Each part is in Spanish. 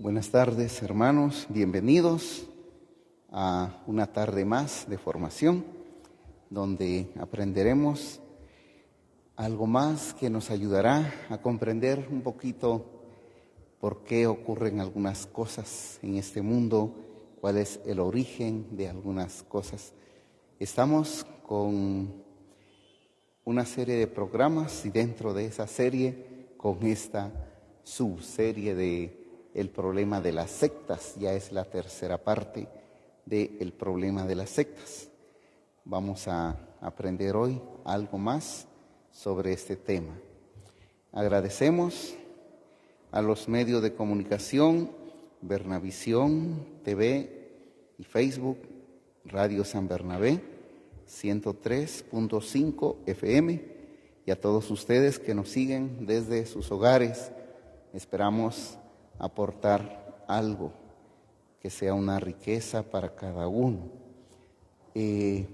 Buenas tardes, hermanos, bienvenidos a una tarde más de formación, donde aprenderemos algo más que nos ayudará a comprender un poquito por qué ocurren algunas cosas en este mundo, cuál es el origen de algunas cosas. Estamos con una serie de programas y dentro de esa serie, con esta subserie de el problema de las sectas, ya es la tercera parte del problema de las sectas. Vamos a aprender hoy algo más sobre este tema. Agradecemos a los medios de comunicación, Bernavisión TV y Facebook, Radio San Bernabé, 103.5 FM, y a todos ustedes que nos siguen desde sus hogares. Esperamos aportar algo que sea una riqueza para cada uno.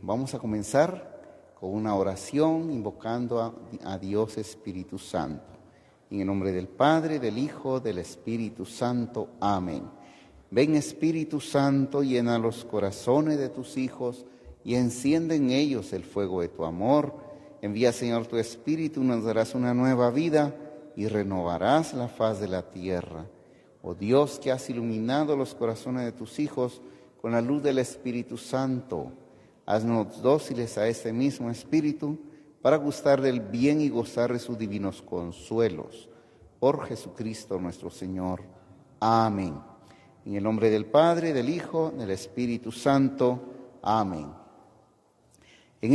Vamos a comenzar con una oración invocando a Dios Espíritu Santo. En el nombre del Padre, del Hijo, del Espíritu Santo. Amén. Ven, Espíritu Santo, llena los corazones de tus hijos y enciende en ellos el fuego de tu amor. Envía, Señor, tu Espíritu, nos darás una nueva vida y renovarás la faz de la tierra. Oh Dios, que has iluminado los corazones de tus hijos con la luz del Espíritu Santo, haznos dóciles a este mismo Espíritu para gustar del bien y gozar de sus divinos consuelos. Por Jesucristo nuestro Señor. Amén. En el nombre del Padre, del Hijo, del Espíritu Santo. Amén. En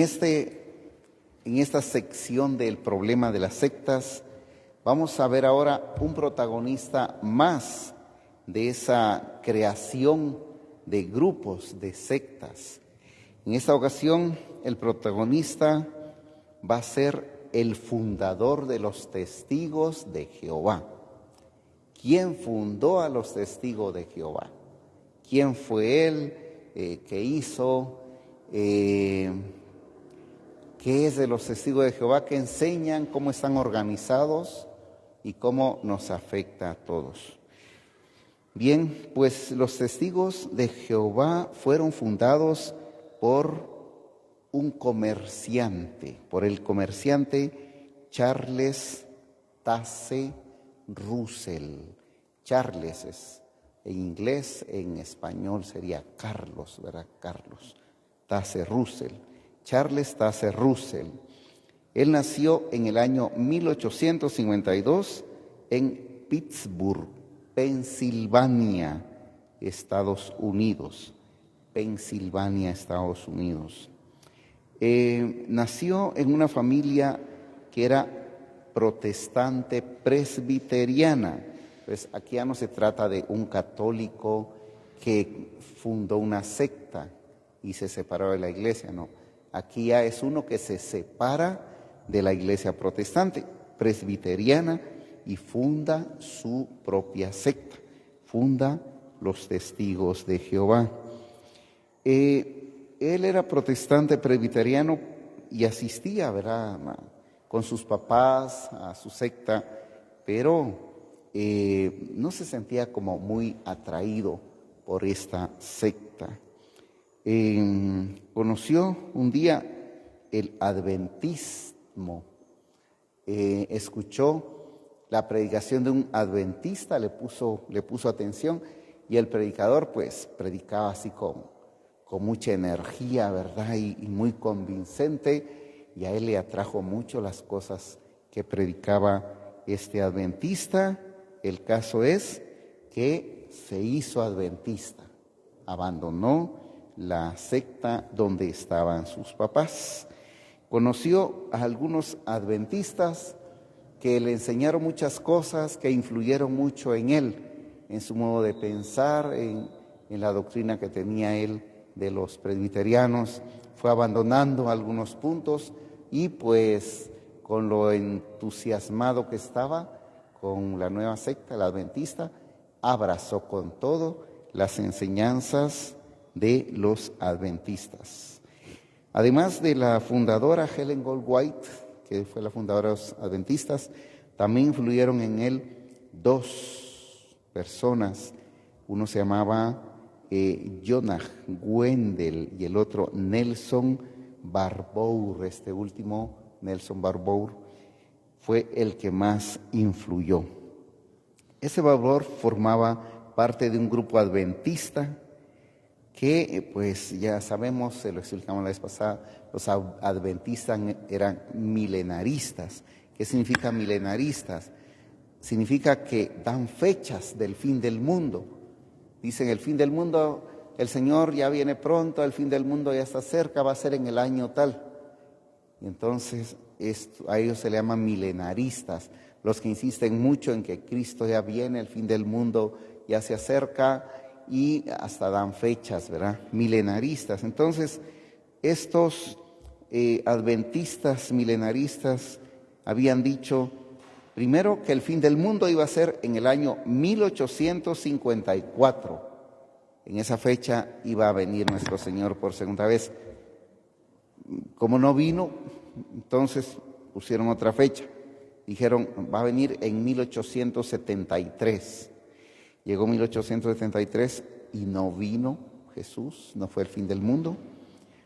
esta sección del problema de las sectas, vamos a ver ahora un protagonista más de esa creación de grupos, de sectas. En esta ocasión, el protagonista va a ser el fundador de los Testigos de Jehová. ¿Quién fundó a los Testigos de Jehová? ¿Quién fue él? ¿Qué hizo? ¿Qué es de los Testigos de Jehová? ¿Qué enseñan? ¿Cómo están organizados? Y cómo nos afecta a todos. Bien, pues los Testigos de Jehová fueron fundados por un comerciante, por el comerciante Charles Taze Russell. Charles es en inglés, en español sería Carlos, ¿verdad? Carlos Taze Russell. Charles Taze Russell. Él nació en el año 1852 en Pittsburgh, Pensilvania, Estados Unidos. Pensilvania, Estados Unidos. Nació en una familia que era protestante presbiteriana. Pues aquí ya no se trata de un católico que fundó una secta y se separó de la iglesia, no. Aquí ya es uno que se separa de la iglesia protestante, presbiteriana, y funda su propia secta, funda los Testigos de Jehová. Él era protestante presbiteriano y asistía, ¿verdad?, con sus papás a su secta, pero no se sentía como muy atraído por esta secta. Conoció un día el adventismo. Escuchó la predicación de un adventista, le puso atención, y el predicador pues predicaba así con mucha energía, ¿verdad? Y muy convincente, y a él le atrajo mucho las cosas que predicaba este adventista. El caso es que se hizo adventista, abandonó la secta donde estaban sus papás. Conoció a algunos adventistas que le enseñaron muchas cosas que influyeron mucho en él, en su modo de pensar, en la doctrina que tenía él de los presbiterianos. Fue abandonando algunos puntos y pues con lo entusiasmado que estaba con la nueva secta, la adventista, abrazó con todo las enseñanzas de los adventistas. Además de la fundadora Helen Goldwhite, que fue la fundadora de los adventistas, también influyeron en él dos personas Uno se llamaba Jonah Wendell y el otro Nelson Barbour. Este último, Nelson Barbour, fue el que más influyó. Ese Barbour formaba parte de un grupo adventista que, pues ya sabemos, se lo explicamos la vez pasada, los adventistas eran milenaristas. ¿Qué significa milenaristas? Significa que dan fechas del fin del mundo. Dicen, el fin del mundo, el Señor ya viene pronto, el fin del mundo ya está cerca, va a ser en el año tal. Y entonces a ellos se le llaman milenaristas, los que insisten mucho en que Cristo ya viene, el fin del mundo ya se acerca y hasta dan fechas, ¿verdad? Milenaristas. Entonces, estos adventistas milenaristas habían dicho, primero, que el fin del mundo iba a ser en el año 1854. En esa fecha iba a venir nuestro Señor por segunda vez. Como no vino, entonces pusieron otra fecha. Dijeron, va a venir en 1873. Llegó 1873 y no vino Jesús, no fue el fin del mundo.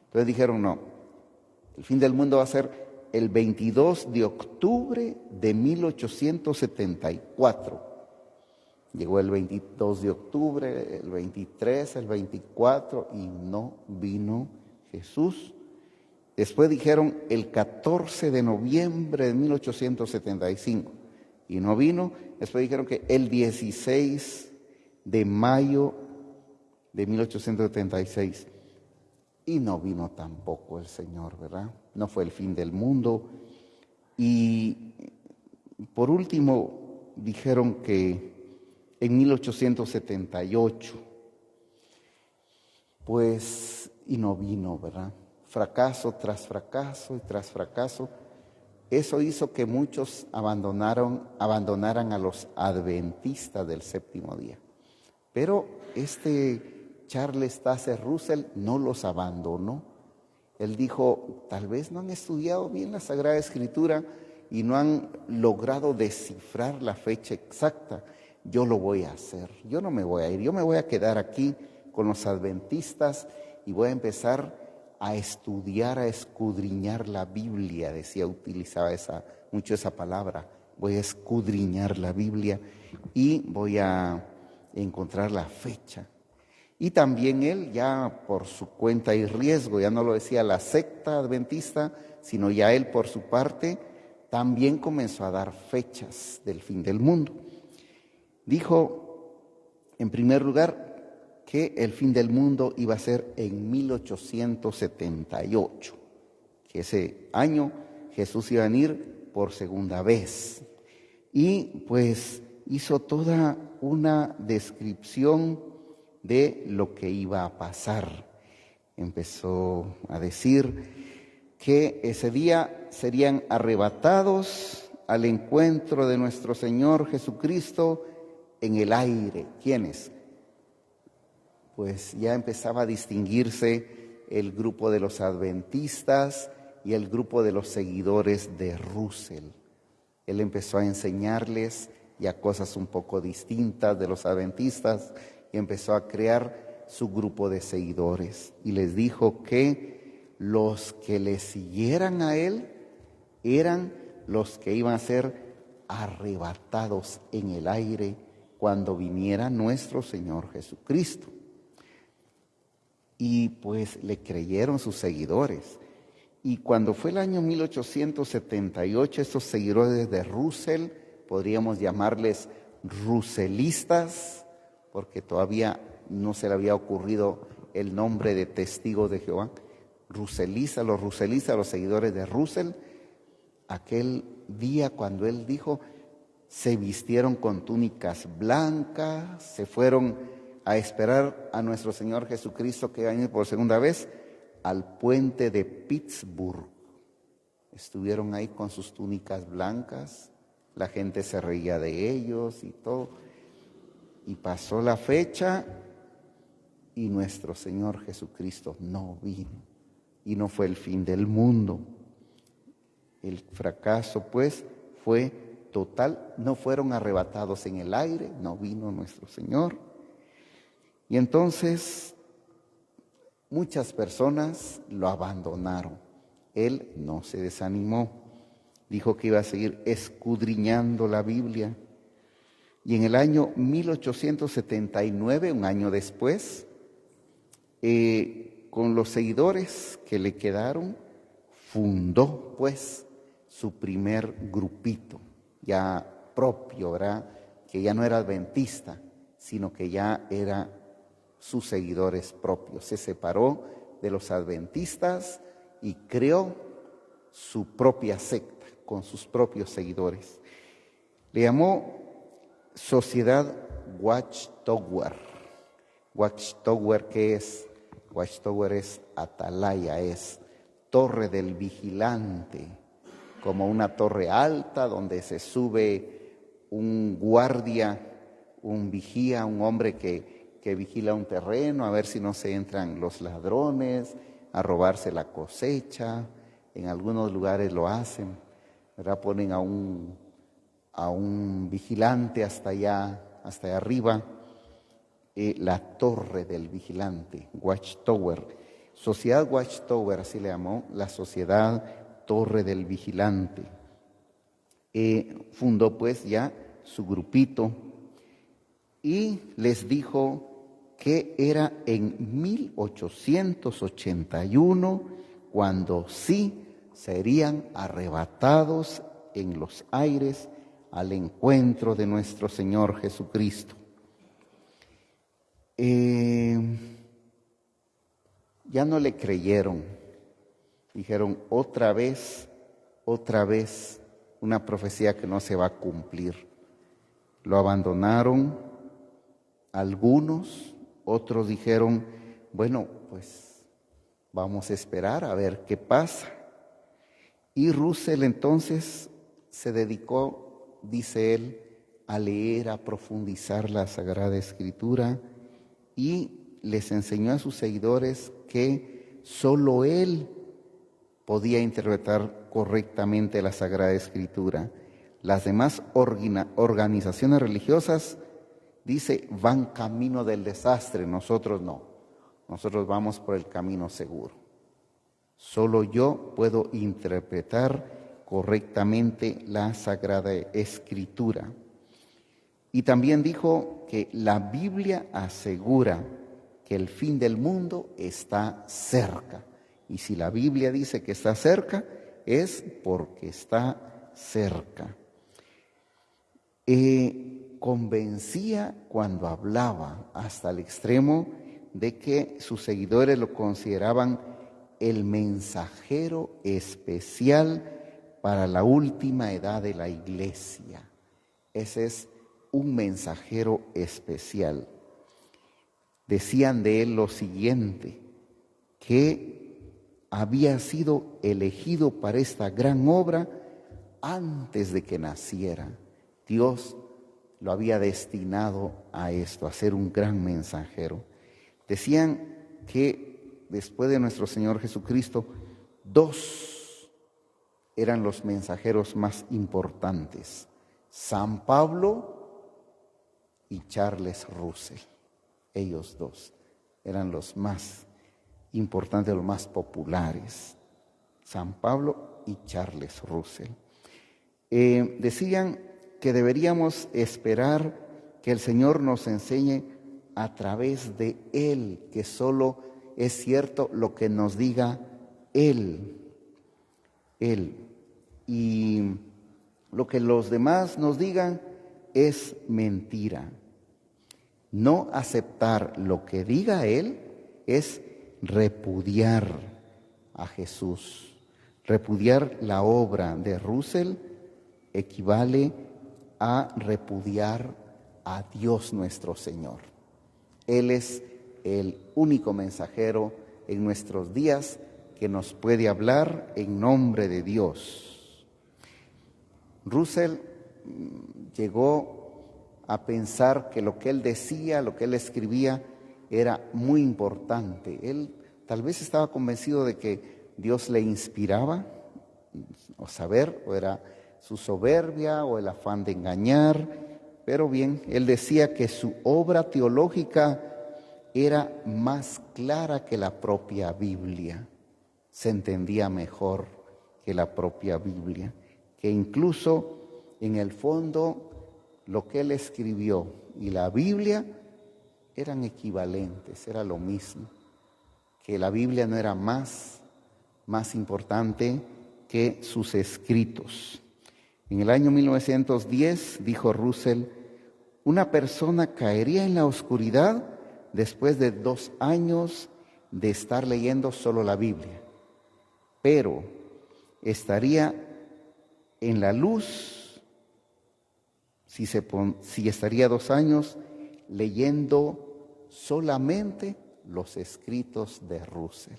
Entonces dijeron, no, el fin del mundo va a ser el 22 de octubre de 1874. Llegó el 22 de octubre, el 23, el 24 y no vino Jesús. Después dijeron el 14 de noviembre de 1875 y no vino. Después dijeron que el 16 de mayo de 1876 y no vino tampoco el Señor, ¿verdad? No fue el fin del mundo. Y por último dijeron que en 1878, pues, y no vino, ¿verdad? Fracaso tras fracaso y tras fracaso. Eso hizo que muchos abandonaran a los adventistas del séptimo día. Pero Charles Taze Russell no los abandonó. Él dijo, tal vez no han estudiado bien la Sagrada Escritura y no han logrado descifrar la fecha exacta. Yo lo voy a hacer, yo no me voy a ir, yo me voy a quedar aquí con los adventistas y voy a empezar a estudiar, a escudriñar la Biblia. Utilizaba mucho esa palabra, voy a escudriñar la Biblia y voy a encontrar la fecha. Y también él, ya por su cuenta y riesgo, ya no lo decía la secta adventista, sino ya él por su parte, también comenzó a dar fechas del fin del mundo. Dijo, en primer lugar, que el fin del mundo iba a ser en 1878, que ese año Jesús iba a venir por segunda vez. Y pues hizo toda una descripción de lo que iba a pasar. Empezó a decir que ese día serían arrebatados al encuentro de nuestro Señor Jesucristo en el aire. ¿Quiénes? Pues ya empezaba a distinguirse el grupo de los adventistas y el grupo de los seguidores de Russell. Él empezó a enseñarles ya cosas un poco distintas de los adventistas y empezó a crear su grupo de seguidores. Y les dijo que los que le siguieran a él eran los que iban a ser arrebatados en el aire cuando viniera nuestro Señor Jesucristo. Y pues le creyeron sus seguidores. Y cuando fue el año 1878, estos seguidores de Russell, podríamos llamarles russelistas, porque todavía no se le había ocurrido el nombre de testigos de Jehová. Los russelistas, los seguidores de Russell, aquel día cuando él dijo, se vistieron con túnicas blancas, se fueron a esperar a nuestro Señor Jesucristo que iba a venir por segunda vez al puente de Pittsburgh. Estuvieron ahí con sus túnicas blancas, la gente se reía de ellos y todo. Y pasó la fecha y nuestro Señor Jesucristo no vino. Y no fue el fin del mundo. El fracaso, pues, fue total. No fueron arrebatados en el aire, no vino nuestro Señor. Y entonces muchas personas lo abandonaron. Él no se desanimó, dijo que iba a seguir escudriñando la Biblia. Y en el año 1879, un año después, con los seguidores que le quedaron, fundó pues su primer grupito, ya propio, ¿verdad? Que ya no era adventista, sino que ya era sus seguidores propios. Se separó de los adventistas y creó su propia secta con sus propios seguidores. Le llamó Sociedad Watchtower. Watchtower, ¿qué es? Watchtower es atalaya, es torre del vigilante, como una torre alta donde se sube un guardia, un vigía, un hombre que vigila un terreno a ver si no se entran los ladrones a robarse la cosecha. En algunos lugares lo hacen, ¿verdad? Ponen a un vigilante hasta allá arriba, la torre del vigilante, Watchtower. Sociedad Watchtower, así le llamó, la Sociedad Torre del Vigilante. Fundó pues ya su grupito y les dijo que era en 1881 cuando sí serían arrebatados en los aires al encuentro de nuestro Señor Jesucristo. Ya no le creyeron, dijeron otra vez, una profecía que no se va a cumplir. Lo abandonaron algunos, otros dijeron, bueno, pues vamos a esperar a ver qué pasa. Y Russell entonces se dedicó, dice él, a leer, a profundizar la Sagrada Escritura y les enseñó a sus seguidores que solo él podía interpretar correctamente la Sagrada Escritura. Las demás organizaciones religiosas, dice, van camino del desastre, nosotros no. Nosotros vamos por el camino seguro. Solo yo puedo interpretar correctamente la Sagrada Escritura. Y también dijo que la Biblia asegura que el fin del mundo está cerca. Y si la Biblia dice que está cerca, es porque está cerca. Convencía cuando hablaba hasta el extremo de que sus seguidores lo consideraban el mensajero especial para la última edad de la iglesia. Ese es un mensajero especial. Decían de él lo siguiente, que había sido elegido para esta gran obra antes de que naciera. Dios lo había destinado a esto, a ser un gran mensajero. Decían que después de nuestro Señor Jesucristo, 2 eran los mensajeros más importantes: San Pablo y Charles Russell. Ellos 2 eran los más importantes, los más populares, San Pablo y Charles Russell. Decían que deberíamos esperar que el Señor nos enseñe a través de Él, que solo es cierto lo que nos diga Él. Y lo que los demás nos digan es mentira. No aceptar lo que diga Él es repudiar a Jesús. Repudiar la obra de Russell equivale a repudiar a Dios nuestro Señor. Él es el único mensajero en nuestros días que nos puede hablar en nombre de Dios. Russell llegó a pensar que lo que él decía, lo que él escribía, era muy importante. Él tal vez estaba convencido de que Dios le inspiraba o saber, o era su soberbia o el afán de engañar, pero bien, él decía que su obra teológica era más clara que la propia Biblia, se entendía mejor que la propia Biblia, que incluso en el fondo lo que él escribió y la Biblia eran equivalentes, era lo mismo, que la Biblia no era más importante que sus escritos. En el año 1910 dijo Russell: una persona caería en la oscuridad después de 2 años de estar leyendo solo la Biblia, pero estaría en la luz si estaría 2 años leyendo solamente los escritos de Russell.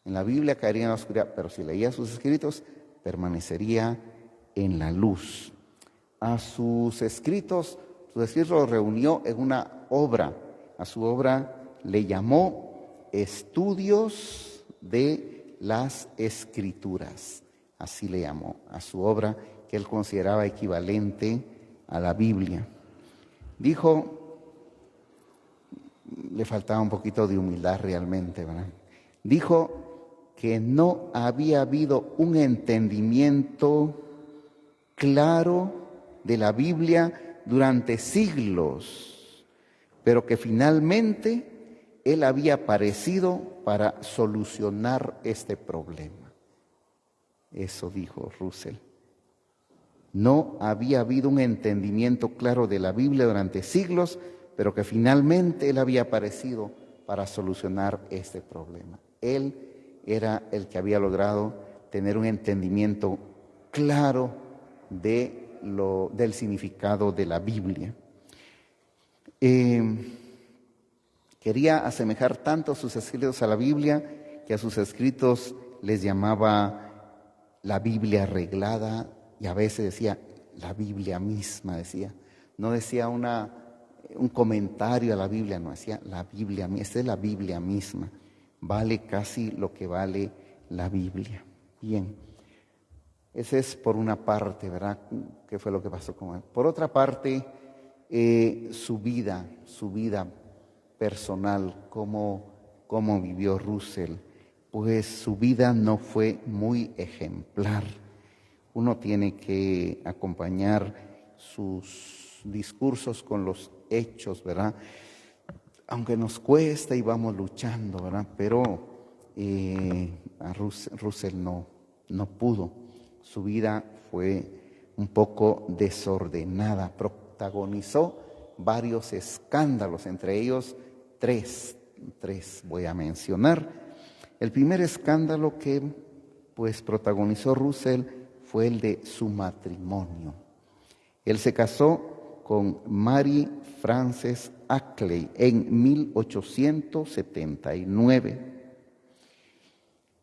En la Biblia caería en la oscuridad, pero si leía sus escritos, permanecería en la luz. A sus escritos los reunió en una obra. A su obra le llamó Estudios de las Escrituras. Así le llamó a su obra, que él consideraba equivalente a la Biblia. Dijo, le faltaba un poquito de humildad realmente, ¿verdad? Dijo que no había habido un entendimiento claro de la Biblia durante siglos, pero que finalmente él había aparecido para solucionar este problema. Eso dijo Russell. No había habido un entendimiento claro de la Biblia durante siglos, pero que finalmente él había aparecido para solucionar este problema. Él era el que había logrado tener un entendimiento claro del significado de la Biblia. Quería asemejar tanto sus escritos a la Biblia que a sus escritos les llamaba la Biblia arreglada, y a veces decía la Biblia misma, decía. No decía un comentario a la Biblia, no, decía la Biblia, esta es la Biblia misma. Vale casi lo que vale la Biblia. Bien, ese es por una parte, ¿verdad? ¿Qué fue lo que pasó con él? Por otra parte, su vida personal, cómo vivió Russell, pues su vida no fue muy ejemplar. Uno tiene que acompañar sus discursos con los hechos, ¿verdad? Aunque nos cuesta y vamos luchando, ¿verdad? Pero a Russell no pudo. Su vida fue un poco desordenada. Protagonizó varios escándalos, entre ellos tres voy a mencionar. El primer escándalo que pues protagonizó Russell fue el de su matrimonio. Él se casó con Mary Frances Ackley en 1879.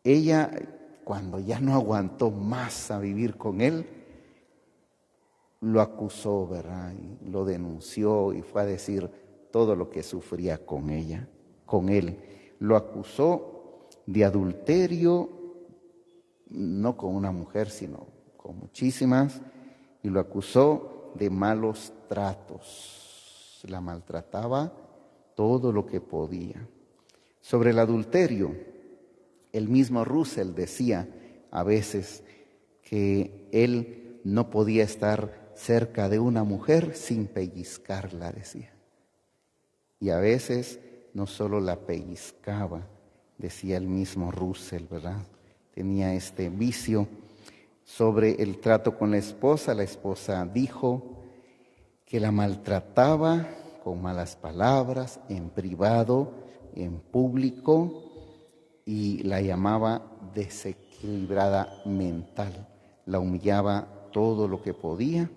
Ella, cuando ya no aguantó más a vivir con él, lo acusó, ¿verdad? Y lo denunció y fue a decir todo lo que sufría con él. Lo acusó de adulterio, no con una mujer, sino con muchísimas, y lo acusó de malos tratos. La maltrataba todo lo que podía. Sobre el adulterio, el mismo Russell decía a veces que él no podía estar cerca de una mujer sin pellizcarla, decía. Y a veces no solo la pellizcaba, decía el mismo Russell, ¿verdad? Tenía este vicio. Sobre el trato con la esposa dijo que la maltrataba con malas palabras, en privado, en público, y la llamaba desequilibrada mental. La humillaba todo lo que podía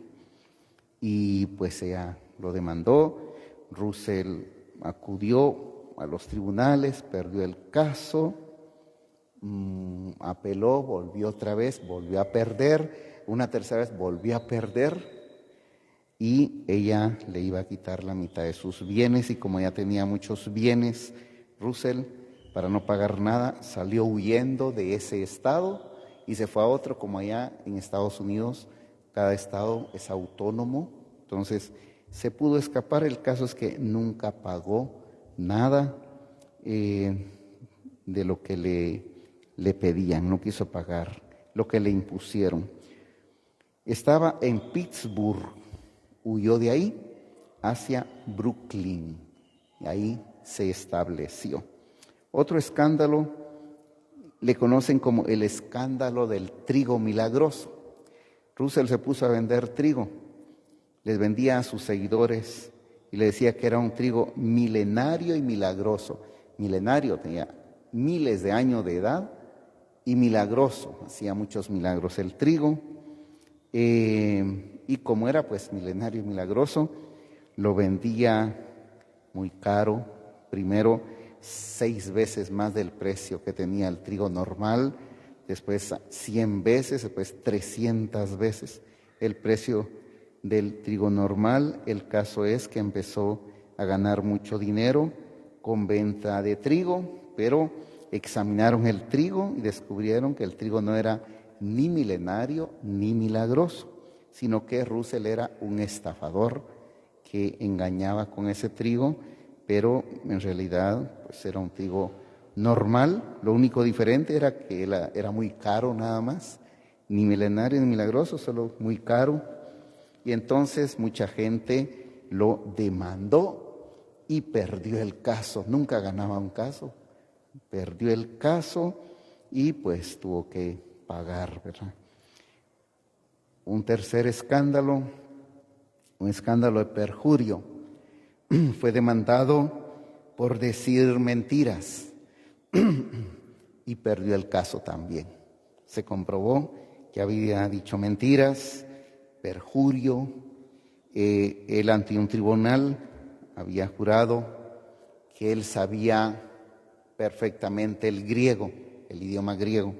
y pues ella lo demandó. Russell acudió a los tribunales, perdió el caso, apeló, volvió otra vez, volvió a perder, una tercera vez volvió a perder, y ella le iba a quitar la mitad de sus bienes, y como ya tenía muchos bienes, Russell, para no pagar nada, salió huyendo de ese estado y se fue a otro. Como allá en Estados Unidos cada estado es autónomo, entonces se pudo escapar. El caso es que nunca pagó nada de lo que le pedían, no quiso pagar lo que le impusieron. Estaba en Pittsburgh, huyó de ahí hacia Brooklyn y ahí se estableció. Otro escándalo le conocen como el escándalo del trigo milagroso. Russell se puso a vender trigo, les vendía a sus seguidores y le decía que era un trigo milenario y milagroso. Milenario, tenía miles de años de edad, y milagroso, hacía muchos milagros el trigo. Y como era pues milenario y milagroso, lo vendía muy caro, primero 6 veces más del precio que tenía el trigo normal, después 100 veces, después 300 veces el precio del trigo normal. El caso es que empezó a ganar mucho dinero con venta de trigo, pero examinaron el trigo y descubrieron que el trigo no era ni milenario ni milagroso, sino que Russell era un estafador que engañaba con ese trigo, pero en realidad pues era un trigo normal. Lo único diferente era que era muy caro nada más, ni milenario ni milagroso, solo muy caro. Y entonces mucha gente lo demandó y perdió el caso. Nunca ganaba un caso, perdió el caso y pues tuvo que pagar, ¿verdad? Un tercer escándalo, un escándalo de perjurio. Fue demandado por decir mentiras y perdió el caso también. Se comprobó que había dicho mentiras, perjurio. Él ante un tribunal había jurado que él sabía perfectamente el griego, el idioma griego,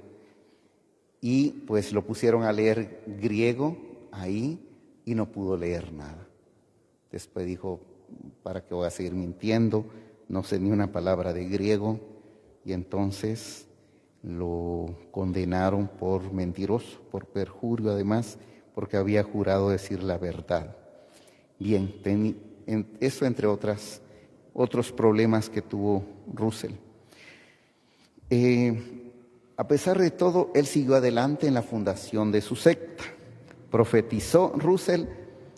y pues lo pusieron a leer griego ahí y no pudo leer nada. Después dijo, ¿para qué voy a seguir mintiendo? No sé ni una palabra de griego. Y entonces lo condenaron por mentiroso, por perjurio además, porque había jurado decir la verdad. Bien, eso entre otros problemas que tuvo Russell. A pesar de todo, él siguió adelante en la fundación de su secta. Profetizó Russell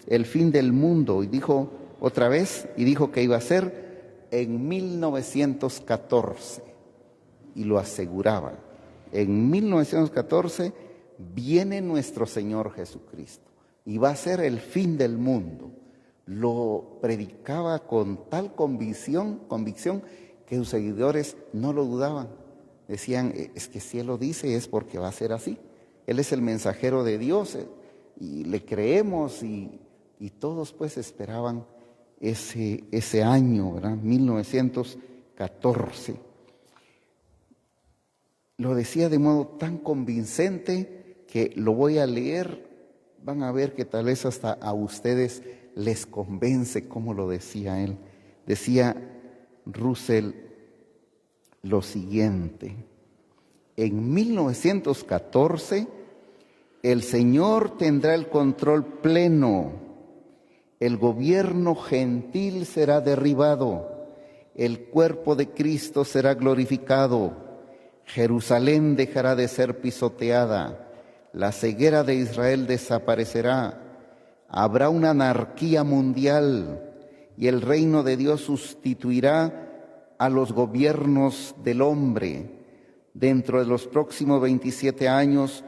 el fin del mundo y dijo otra vez, y dijo que iba a ser en 1914, y lo aseguraba. En 1914 viene nuestro Señor Jesucristo y va a ser el fin del mundo. Lo predicaba con tal convicción que sus seguidores no lo dudaban. Decían, es que si Él lo dice es porque va a ser así. Él es el mensajero de Dios y le creemos, y todos pues esperaban ese año, ¿verdad? 1914. Lo decía de modo tan convincente que lo voy a leer. Van a ver que tal vez hasta a ustedes les convence cómo lo decía él. Decía Russell lo siguiente: en 1914 el Señor tendrá el control pleno, el gobierno gentil será derribado, el cuerpo de Cristo será glorificado, Jerusalén dejará de ser pisoteada, la ceguera de Israel desaparecerá, habrá una anarquía mundial y el reino de Dios sustituirá a los gobiernos del hombre. Dentro de los próximos 27 años,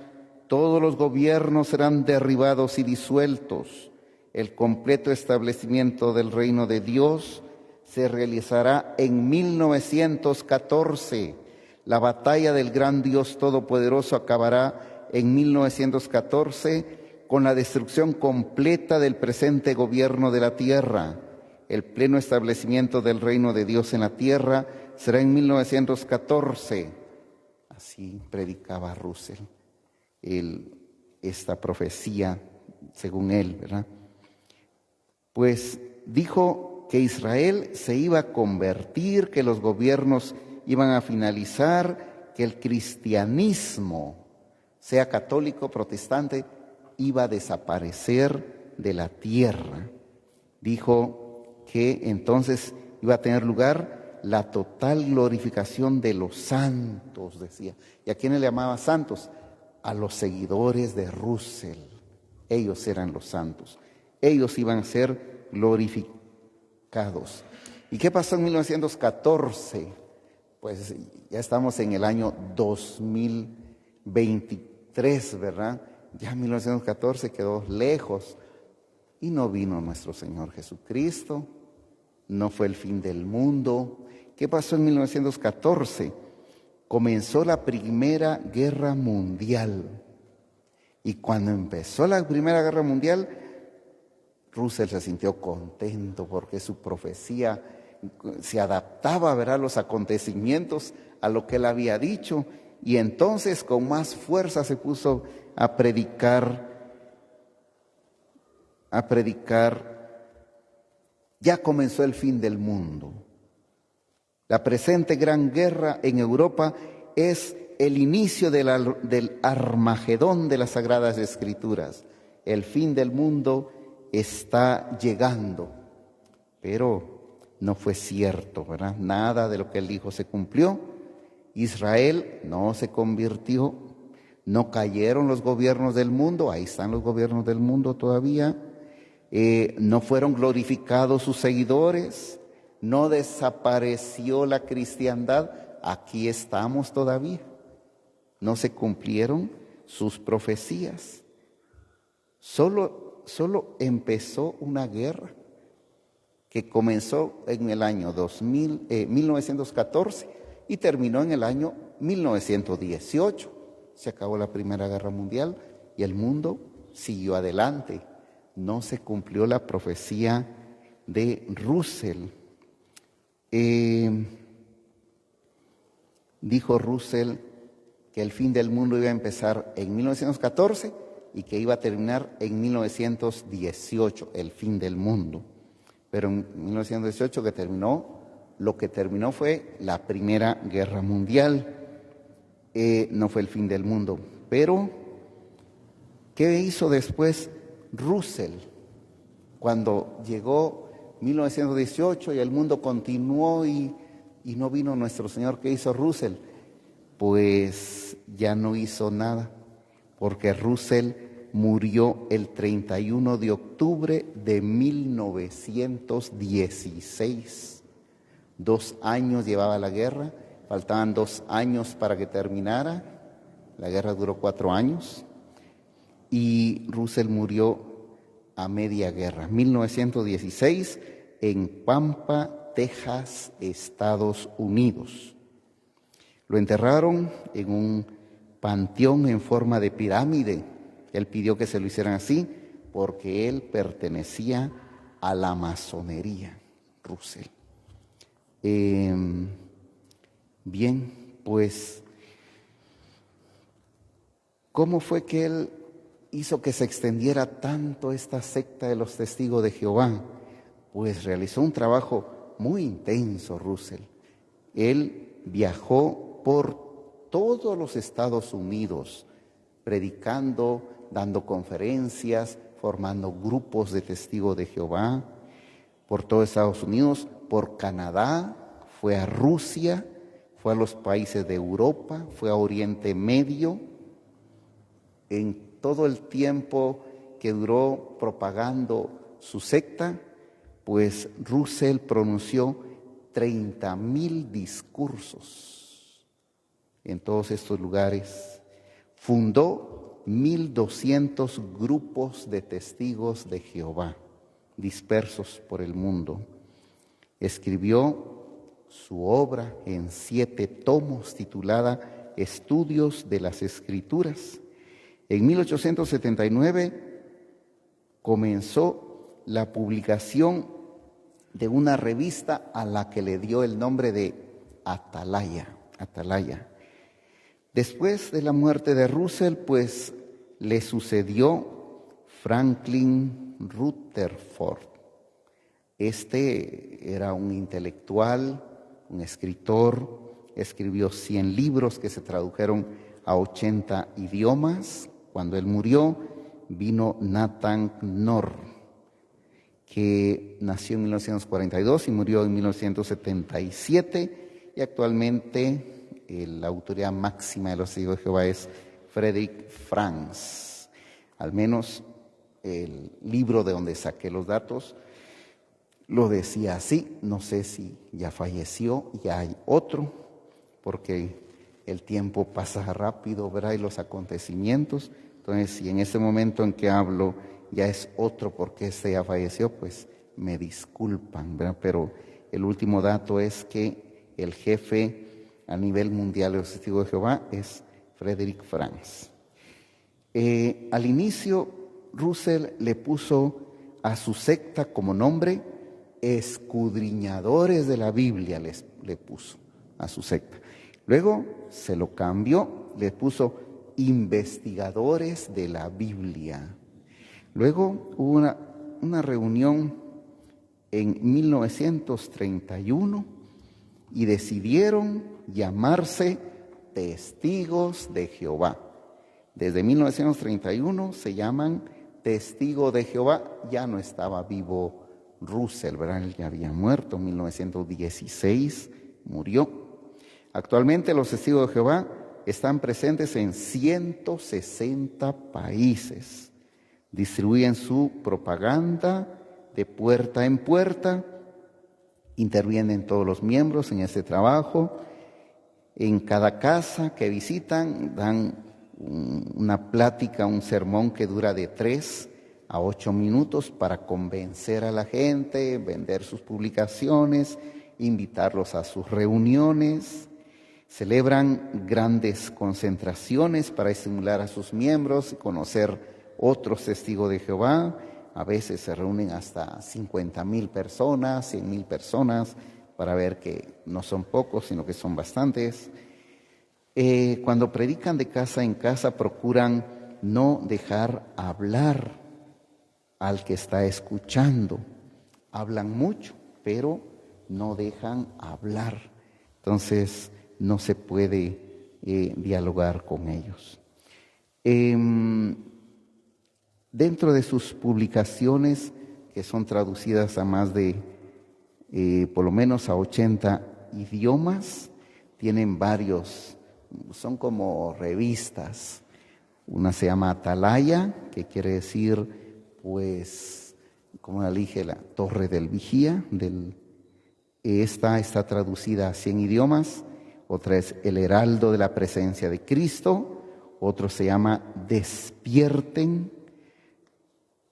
todos los gobiernos serán derribados y disueltos. El completo establecimiento del reino de Dios se realizará en 1914. La batalla del gran Dios Todopoderoso acabará en 1914 con la destrucción completa del presente gobierno de la tierra. El pleno establecimiento del reino de Dios en la tierra será en 1914. Así predicaba Russell esta profecía, según él, ¿verdad? Pues dijo que Israel se iba a convertir, que los gobiernos iban a finalizar, que el cristianismo, sea católico, protestante, iba a desaparecer de la tierra. Dijo que entonces iba a tener lugar la total glorificación de los santos, decía. ¿Y a quiénes le llamaba santos? A los seguidores de Russell. Ellos eran los santos. Ellos iban a ser glorificados. ¿Y qué pasó en 1914? Pues ya estamos en el año 2023, ¿verdad? Ya 1914 quedó lejos y no vino nuestro Señor Jesucristo, no fue el fin del mundo. ¿Qué pasó en 1914? Comenzó la Primera Guerra Mundial. Y cuando empezó la Primera Guerra Mundial, Russell se sintió contento porque su profecía se adaptaba, ¿verdad?, a los acontecimientos, a lo que él había dicho, y entonces con más fuerza se puso a predicar. Ya comenzó el fin del mundo. La presente gran guerra en Europa es el inicio del Armagedón de las Sagradas Escrituras. El fin del mundo está llegando, pero no fue cierto, ¿verdad? Nada de lo que él dijo se cumplió. Israel no se convirtió, no cayeron los gobiernos del mundo, ahí están los gobiernos del mundo todavía. No fueron glorificados sus seguidores, no desapareció la cristiandad, aquí estamos todavía. No se cumplieron sus profecías. Solo empezó una guerra que comenzó en el año 1914 y terminó en el año 1918. Se acabó la Primera Guerra Mundial y el mundo siguió adelante. No se cumplió la profecía de Russell. Dijo Russell que el fin del mundo iba a empezar en 1914 y que iba a terminar en 1918, el fin del mundo. Pero en 1918 lo que terminó fue la Primera Guerra Mundial. No fue el fin del mundo. Pero, ¿qué hizo después Russell? Cuando llegó 1918 y el mundo continuó y no vino nuestro Señor, ¿qué hizo Russell? Pues ya no hizo nada, porque Russell murió el 31 de octubre de 1916. 2 años llevaba la guerra, faltaban 2 años para que terminara. La guerra duró 4 años y Russell murió a media guerra, 1916, en Pampa, Texas, Estados Unidos. Lo enterraron en un panteón en forma de pirámide. Él pidió que se lo hicieran así porque él pertenecía a la masonería, Russell. Bien, pues, ¿cómo fue que él hizo que se extendiera tanto esta secta de los testigos de Jehová? Pues realizó un trabajo muy intenso, Russell. Él viajó por todos los Estados Unidos, predicando, dando conferencias, formando grupos de testigos de Jehová, por todo Estados Unidos, por Canadá, fue a Rusia, fue a los países de Europa, fue a Oriente Medio. En todo el tiempo que duró propagando su secta, pues Russell pronunció 30,000 discursos en todos estos lugares. Fundó 1,200 grupos de testigos de Jehová, dispersos por el mundo. Escribió su obra en 7 tomos titulada Estudios de las Escrituras. En 1879 comenzó la publicación de una revista a la que le dio el nombre de Atalaya. Después de la muerte de Russell, pues le sucedió Franklin Rutherford. Este era un intelectual, un escritor, escribió 100 libros que se tradujeron a 80 idiomas. Cuando él murió, vino Nathan Knorr, que nació en 1942 y murió en 1977, y actualmente la autoridad máxima de los Testigos de Jehová es Frederick Franz. Al menos el libro de donde saqué los datos lo decía así. No sé si ya falleció, ya hay otro, porque el tiempo pasa rápido, ¿verdad? Y los acontecimientos. Entonces, si en este momento en que hablo ya es otro porque este ya falleció, pues me disculpan, ¿verdad? Pero el último dato es que el jefe a nivel mundial de los Testigos de Jehová es Frederick Franz. Al inicio, Russell le puso a su secta como nombre Escudriñadores de la Biblia, le puso a su secta. Luego se lo cambió, le puso Investigadores de la Biblia. Luego hubo una reunión en 1931 y decidieron llamarse Testigos de Jehová. Desde 1931 se llaman Testigo de Jehová. Ya no estaba vivo Russell, ¿verdad? Él ya había muerto, en 1916 murió. Actualmente los Testigos de Jehová están presentes en 160 países. Distribuyen su propaganda de puerta en puerta, intervienen todos los miembros en este trabajo. En cada casa que visitan dan una plática, un sermón que dura de 3 a 8 minutos para convencer a la gente, vender sus publicaciones, invitarlos a sus reuniones. Celebran grandes concentraciones para estimular a sus miembros y conocer otros testigos de Jehová. A veces se reúnen hasta 50,000 personas, 100,000 personas, para ver que no son pocos, sino que son bastantes. Cuando predican de casa en casa, procuran no dejar hablar al que está escuchando. Hablan mucho, pero no dejan hablar. Entonces, no se puede dialogar con ellos. Dentro de sus publicaciones, que son traducidas a más de, por lo menos a 80 idiomas, tienen varios, son como revistas. Una se llama Atalaya, que quiere decir, pues, como la dije, la Torre del Vigía. Esta está traducida a 100 idiomas. Otra es El Heraldo de la Presencia de Cristo. Otro se llama Despierten,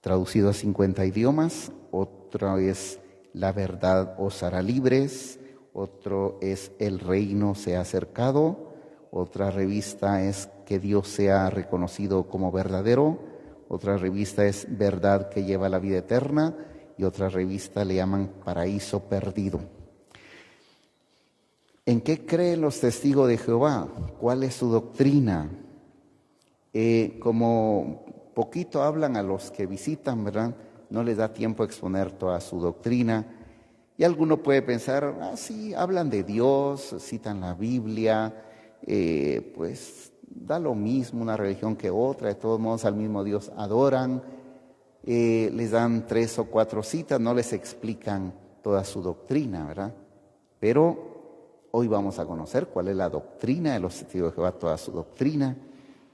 traducido a 50 idiomas. Otro es La Verdad os hará libres. Otro es El Reino se ha acercado. Otra revista es Que Dios sea reconocido como verdadero. Otra revista es Verdad que lleva a la vida eterna. Y otra revista le llaman Paraíso Perdido. ¿En qué creen los testigos de Jehová? ¿Cuál es su doctrina? Como poquito hablan a los que visitan, ¿verdad? No les da tiempo a exponer toda su doctrina. Y alguno puede pensar, sí, hablan de Dios, citan la Biblia, pues da lo mismo una religión que otra, de todos modos al mismo Dios adoran, les dan 3 o 4 citas, no les explican toda su doctrina, ¿verdad? Pero hoy vamos a conocer cuál es la doctrina de los testigos de Jehová, toda su doctrina,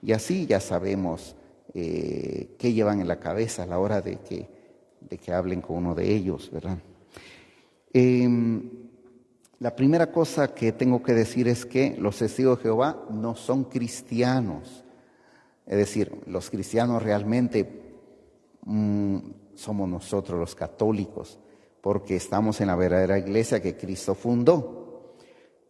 y así ya sabemos qué llevan en la cabeza a la hora de que hablen con uno de ellos, ¿verdad? La primera cosa que tengo que decir es que los testigos de Jehová no son cristianos. Es decir, los cristianos realmente somos nosotros los católicos, porque estamos en la verdadera iglesia que Cristo fundó.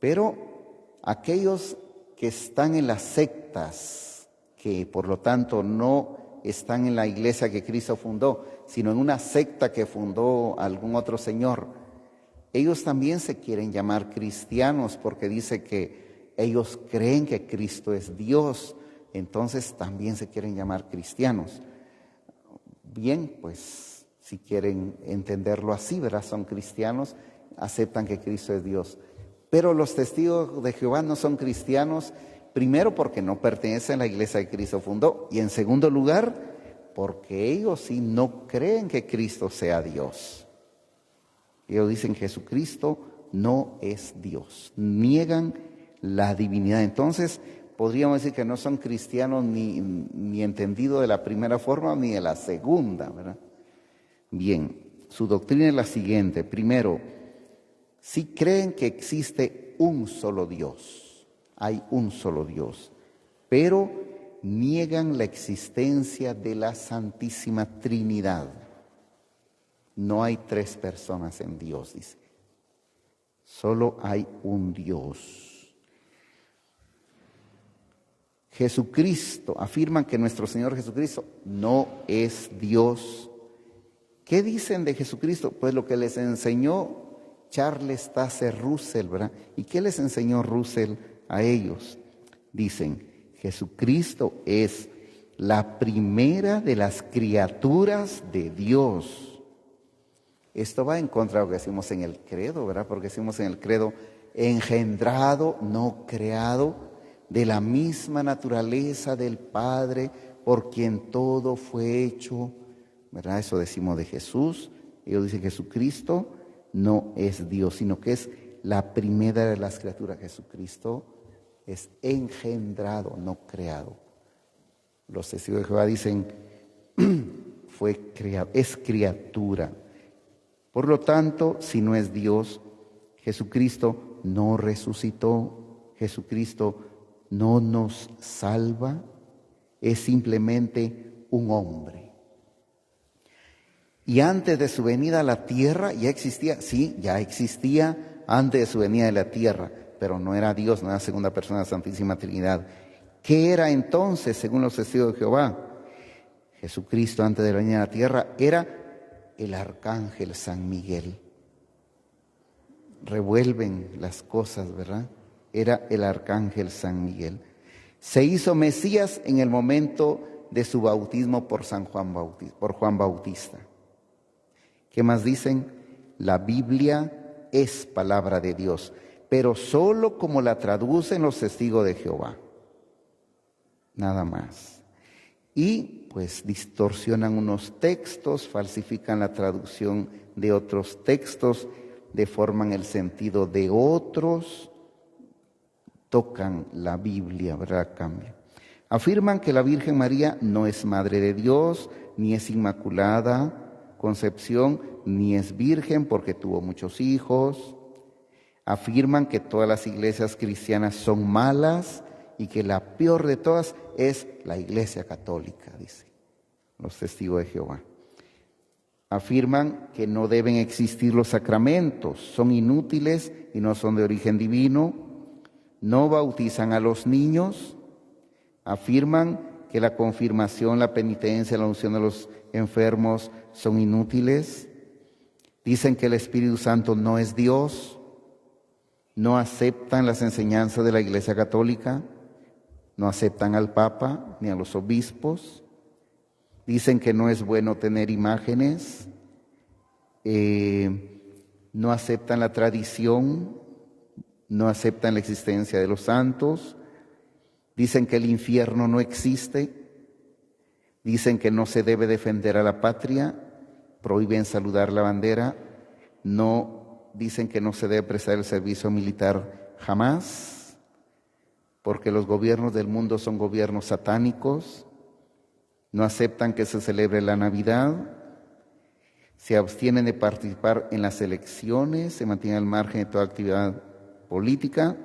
Pero aquellos que están en las sectas, que por lo tanto no están en la iglesia que Cristo fundó, sino en una secta que fundó algún otro señor, ellos también se quieren llamar cristianos porque dice que ellos creen que Cristo es Dios, entonces también se quieren llamar cristianos. Bien, pues si quieren entenderlo así, ¿verdad? Son cristianos, aceptan que Cristo es Dios. Pero los testigos de Jehová no son cristianos, primero porque no pertenecen a la iglesia que Cristo fundó, y en segundo lugar porque ellos sí no creen que Cristo sea Dios. Ellos dicen que Jesucristo no es Dios, niegan la divinidad. Entonces, podríamos decir que no son cristianos ni entendidos de la primera forma ni de la segunda, ¿verdad? Bien, su doctrina es la siguiente. Primero, sí creen que existe un solo Dios, hay un solo Dios, pero niegan la existencia de la Santísima Trinidad. No hay tres personas en Dios, dice. Solo hay un Dios. Jesucristo, afirman que nuestro Señor Jesucristo no es Dios. ¿Qué dicen de Jesucristo? Pues lo que les enseñó Charles Taze Russell, ¿verdad? ¿Y qué les enseñó Russell a ellos? Dicen, Jesucristo es la primera de las criaturas de Dios. Esto va en contra de lo que decimos en el credo, ¿verdad? Porque decimos en el credo, engendrado, no creado, de la misma naturaleza del Padre, por quien todo fue hecho, ¿verdad? Eso decimos de Jesús. Ellos dicen que Jesucristo no es Dios, sino que es la primera de las criaturas. Jesucristo es engendrado, no creado. Los testigos de Jehová dicen, fue creado, es criatura. Por lo tanto, si no es Dios, Jesucristo no resucitó, Jesucristo no nos salva, es simplemente un hombre. Y antes de su venida a la tierra ya existía, sí, ya existía antes de su venida a la tierra, pero no era Dios, no era segunda persona de la Santísima Trinidad. ¿Qué era entonces, según los testigos de Jehová? Jesucristo antes de la venida a la tierra era el arcángel San Miguel. Revuelven las cosas, ¿verdad? Era el arcángel San Miguel. Se hizo Mesías en el momento de su bautismo por Juan Bautista. ¿Qué más dicen? La Biblia es palabra de Dios, pero solo como la traducen los testigos de Jehová. Nada más. Y pues distorsionan unos textos, falsifican la traducción de otros textos, deforman el sentido de otros, tocan la Biblia, ¿verdad? Cambian. Afirman que la Virgen María no es Madre de Dios, ni es Inmaculada Concepción, ni es virgen porque tuvo muchos hijos. Afirman que todas las iglesias cristianas son malas y que la peor de todas es la Iglesia Católica, dice los testigos de Jehová. Afirman que no deben existir los sacramentos, son inútiles y no son de origen divino. No bautizan a los niños. Afirman que la confirmación, la penitencia, la unción de los enfermos son inútiles. Dicen que el Espíritu Santo no es Dios. No aceptan las enseñanzas de la Iglesia Católica. No aceptan al Papa ni a los obispos. Dicen que no es bueno tener imágenes. No aceptan la tradición. No aceptan la existencia de los santos. Dicen que el infierno no existe. Dicen que no se debe defender a la patria. Prohíben saludar la bandera. No, dicen que no se debe prestar el servicio militar jamás, porque los gobiernos del mundo son gobiernos satánicos. No aceptan que se celebre la Navidad. Se abstienen de participar en las elecciones. Se mantienen al margen de toda actividad política.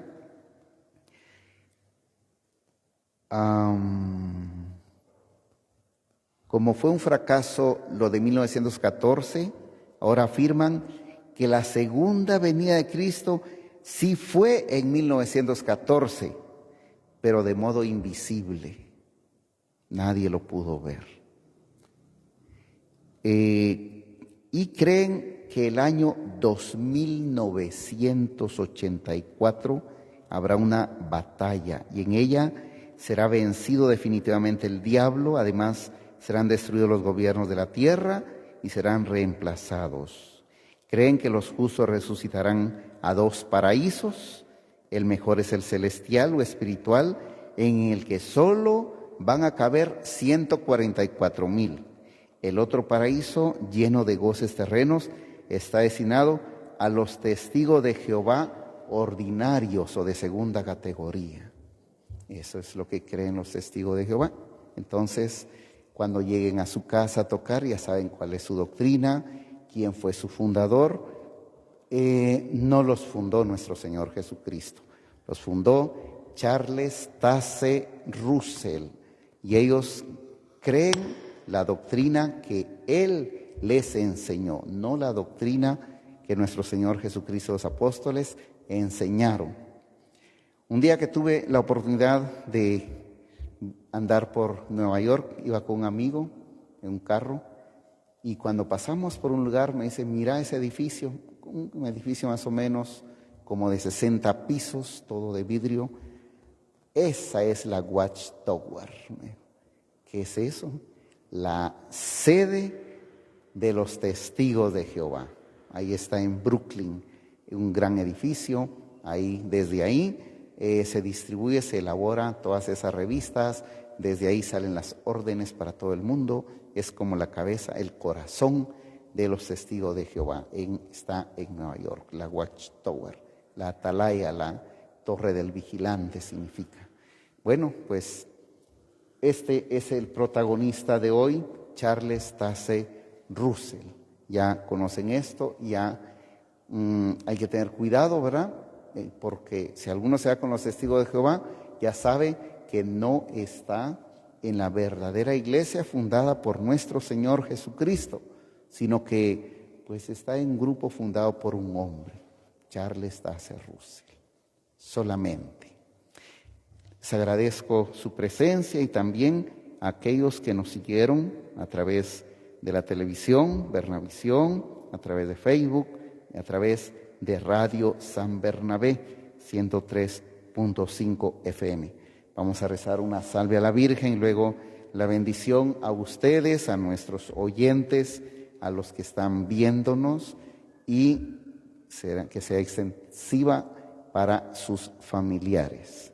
Como fue un fracaso lo de 1914, ahora afirman que la segunda venida de Cristo sí fue en 1914, pero de modo invisible. Nadie lo pudo ver. Y creen que el año 2984 habrá una batalla y en ella será vencido definitivamente el diablo. Además, serán destruidos los gobiernos de la tierra y serán reemplazados. Creen que los justos resucitarán a dos paraísos. El mejor es el celestial o espiritual, en el que solo van a caber 144,000. El otro paraíso, lleno de goces terrenos, está destinado a los testigos de Jehová ordinarios o de segunda categoría. Eso es lo que creen los testigos de Jehová. Entonces, cuando lleguen a su casa a tocar, ya saben cuál es su doctrina, quién fue su fundador. No los fundó nuestro Señor Jesucristo, los fundó Charles Taze Russell, y ellos creen la doctrina que Él les enseñó, no la doctrina que nuestro Señor Jesucristo y los apóstoles enseñaron. Un día que tuve la oportunidad de andar por Nueva York, iba con un amigo en un carro, y cuando pasamos por un lugar me dice, mira ese edificio, un edificio más o menos como de 60 pisos, todo de vidrio. Esa es la Watchtower. ¿Qué es eso? La sede de los testigos de Jehová. Ahí está en Brooklyn, un gran edificio. Ahí, desde ahí se distribuye, se elabora todas esas revistas. Desde ahí salen las órdenes para todo el mundo. Es como la cabeza, el corazón de los testigos de Jehová. Está en Nueva York, la Watchtower, la atalaya, la torre del vigilante significa. Bueno, pues este es el protagonista de hoy, Charles Taze Russell. Ya conocen esto, ya hay que tener cuidado, ¿verdad? Porque si alguno se da con los testigos de Jehová, ya sabe que no está en la verdadera iglesia fundada por nuestro Señor Jesucristo, sino que pues está en un grupo fundado por un hombre, Charles Taze Russell, solamente. Les agradezco su presencia y también a aquellos que nos siguieron a través de la televisión, Bernavisión, a través de Facebook, a través de Radio San Bernabé, 103.5 FM. Vamos a rezar una salve a la Virgen y luego la bendición a ustedes, a nuestros oyentes, a los que están viéndonos, y que sea extensiva para sus familiares.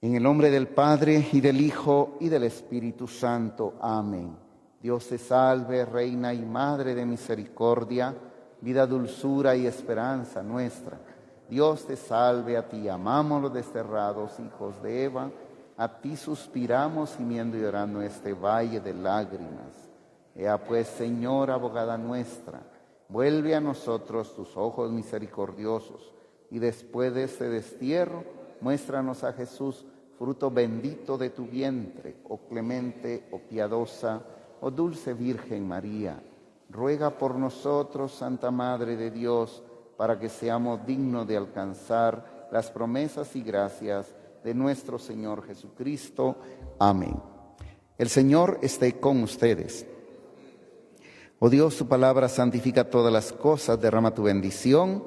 En el nombre del Padre, y del Hijo, y del Espíritu Santo. Amén. Dios te salve, Reina y Madre de misericordia, vida, dulzura y esperanza nuestra. Dios te salve, a ti amamos los desterrados hijos de Eva, a ti suspiramos gimiendo y llorando este valle de lágrimas. Ea pues, Señora, abogada nuestra, vuelve a nosotros tus ojos misericordiosos, y después de este destierro, muéstranos a Jesús, fruto bendito de tu vientre, oh clemente, oh piadosa, oh dulce Virgen María. Ruega por nosotros, Santa Madre de Dios, para que seamos dignos de alcanzar las promesas y gracias de nuestro Señor Jesucristo. Amén. El Señor esté con ustedes. Oh Dios, tu palabra santifica todas las cosas, derrama tu bendición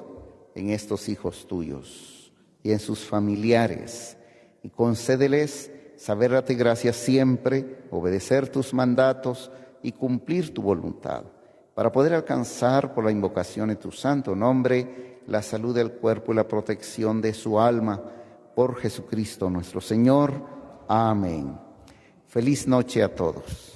en estos hijos tuyos y en sus familiares, y concédeles saber darte gracias siempre, obedecer tus mandatos y cumplir tu voluntad, para poder alcanzar por la invocación de tu santo nombre la salud del cuerpo y la protección de su alma, por Jesucristo nuestro Señor. Amén. Feliz noche a todos.